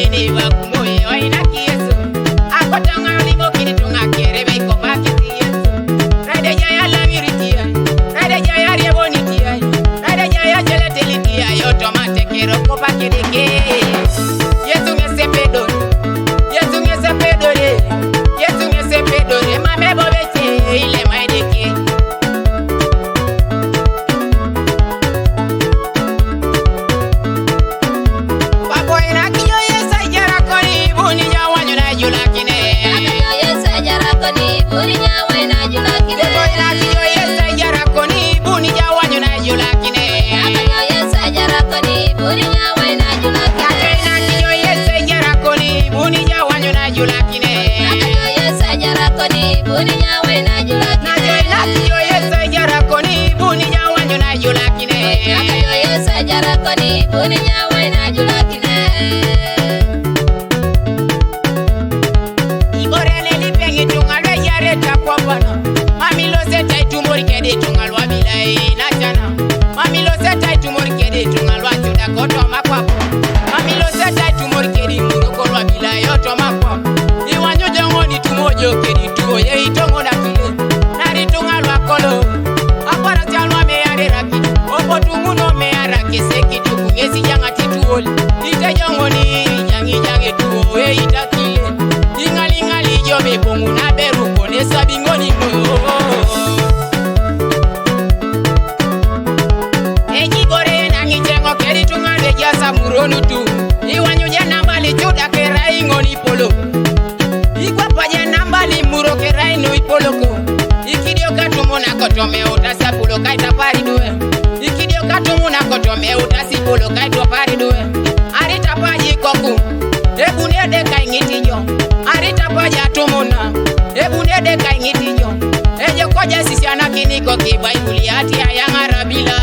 nini wa kumoye wa inaki Yesu. Akotanga limo kini tunga kerebe iko bakiti Yesu. Rade jaya la viritia, rade jaya riebonitia, rade jaya jeletelitia, yoto matekero ko bakideke. Yesu ngese pedore, Yesu ngese pedore, Yesu ngese pedore, mame bobeche ile maedeke. Ejo koja sisi anakini ko kibaibuli ati ayanga rabila.